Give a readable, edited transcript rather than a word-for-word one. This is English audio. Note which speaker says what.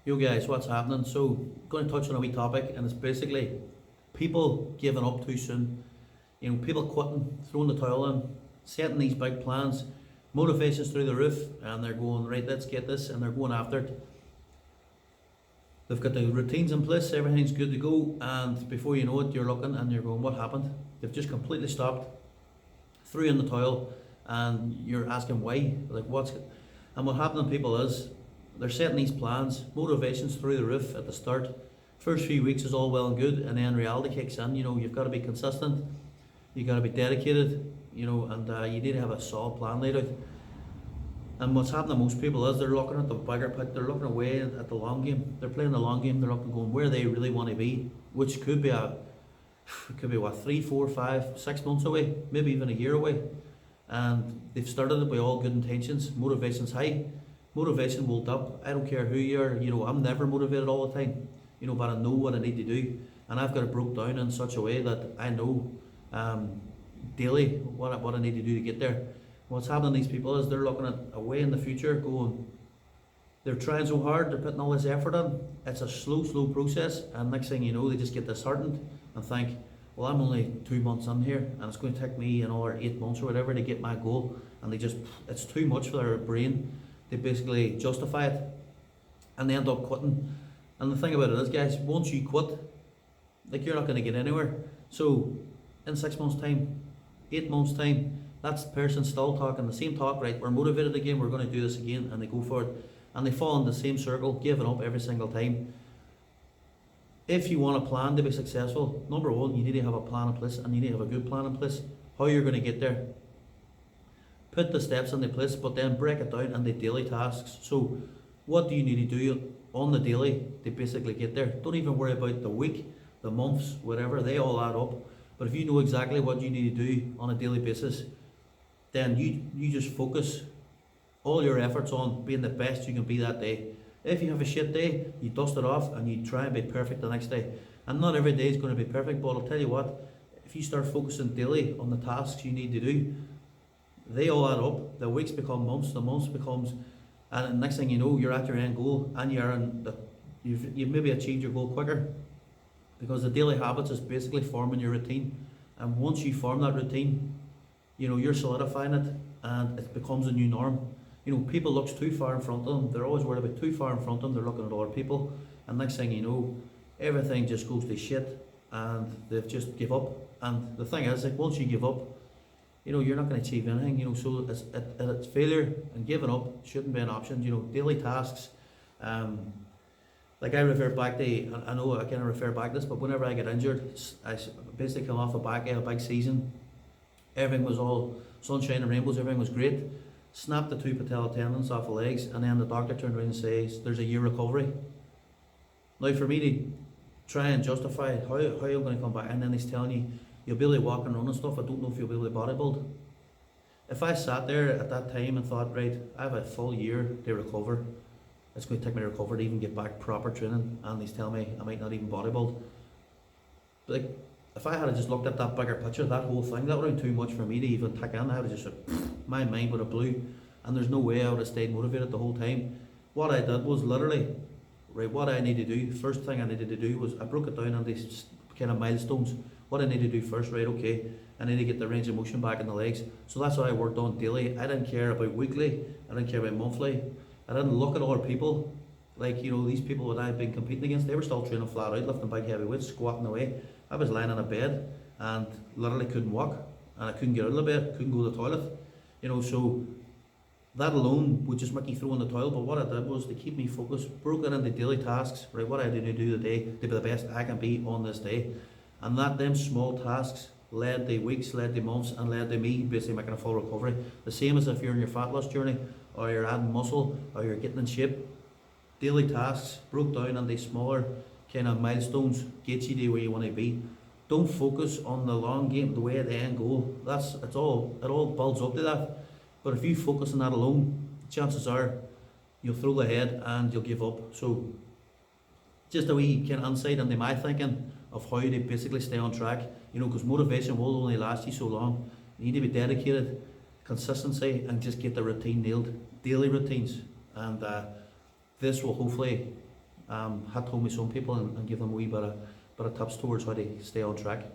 Speaker 1: Yo guys, what's happening? So, going to touch on a wee topic, and it's basically people giving up too soon. You know, people quitting, throwing the towel in, setting these big plans, motivations through the roof, and they're going, right, let's get this, and they're going after it. They've got the routines in place, everything's good to go, and before you know it, you're looking and you're going, what happened? They've just completely stopped, threw in the towel, and you're asking why, like what's, and what happening to people is, they're setting these plans, motivations through the roof at the start. First few weeks is all well and good, and then reality kicks in. You know, you've got to be consistent, you've got to be dedicated, you know, and you need to have a solid plan laid out. And what's happening to most people is they're looking at the bigger picture, they're looking away at the long game. They're playing the long game, they're looking going where they really want to be, which could be what, 3, 4, 5, 6 months away, maybe even a year away. And they've started it with all good intentions, motivation's high. Motivation will dip. I don't care who you are, you know, I'm never motivated all the time, you know, but I know what I need to do, and I've got it broke down in such a way that I know daily what I need to do to get there. What's happening to these people is they're looking at away in the future going, they're trying so hard, they're putting all this effort in, it's a slow process, and next thing you know they just get disheartened and think, well, I'm only 2 months in here and it's going to take me another 8 months or whatever to get my goal, and it's too much for their brain. They basically justify it and they end up quitting. And the thing about it is, guys, once you quit, like, you're not going to get anywhere. So in 6 months time, 8 months time, that person still talking the same talk, right, we're motivated again, we're going to do this again, and they go for it, and they fall in the same circle, giving up every single time. If you want a plan to be successful, number one, you need to have a plan in place, and you need to have a good plan in place, how you're going to get there. Put the steps into place, but then break it down into daily tasks. So what do you need to do on the daily to basically get there? Don't even worry about the week, the months, whatever, they all add up. But if you know exactly what you need to do on a daily basis, then you just focus all your efforts on being the best you can be that day. If you have a shit day, you dust it off and you try and be perfect the next day. And not every day is going to be perfect, but I'll tell you what, if you start focusing daily on the tasks you need to do, they all add up. The weeks become months, the months becomes, and the next thing you know, you're at your end goal, and you've maybe achieved your goal quicker, because the daily habits is basically forming your routine. And once you form that routine, you know, you're solidifying it, and it becomes a new norm. You know, people look too far in front of them. They're always worried about too far in front of them. They're looking at other people, and next thing you know, everything just goes to shit, and they've just give up. And the thing is, like, once you give up, you know, you're not going to achieve anything, you know, so it's failure, and giving up shouldn't be an option. You know, daily tasks, like I refer back to, I know I kind of refer back to this, but whenever I get injured, I basically come off the back of a big season, everything was all sunshine and rainbows, everything was great, snapped the 2 patella tendons off the legs, and then the doctor turned around and says, there's a year recovery. Now for me to try and justify how I'm going to come back, and then he's telling you, you'll be able to walk and run and stuff, I don't know if you'll be able to bodybuild. If I sat there at that time and thought, right, I have a full year to recover, it's going to take me to recover to even get back proper training, and he's telling me I might not even bodybuild. But like, if I had just looked at that bigger picture, that whole thing, that would have been too much for me to even take in. I would have just, my mind would have blew, and there's no way I would have stayed motivated the whole time. What I did was literally, right, what I needed to do, first thing I needed to do was, I broke it down into kind of milestones. What I need to do first, right, okay, I need to get the range of motion back in the legs. So that's what I worked on daily. I didn't care about weekly, I didn't care about monthly. I didn't look at other people, like, you know, these people that I've been competing against, they were still training flat out, lifting big heavy weights, squatting away. I was lying in a bed and literally couldn't walk, and I couldn't get out of the bed, couldn't go to the toilet, you know, so that alone would just make you throw in the towel. But what I did was to keep me focused, broke it into daily tasks, right, what I need to do today to be the best I can be on this day. And them small tasks led to weeks, led to months, and led to me basically making a full recovery. The same as if you're in your fat loss journey, or you're adding muscle, or you're getting in shape. Daily tasks broke down into smaller kind of milestones gets you to where you want to be. Don't focus on the long game, the way at the end goal. It all builds up to that. But if you focus on that alone, chances are you'll throw the head and you'll give up. So just a wee kind of insight into my thinking of how to basically stay on track, you know, because motivation will only last you so long. You need to be dedicated, consistency, and just get the routine nailed, daily routines. And this will hopefully had told me some people and give them a wee bit of tips towards how to stay on track.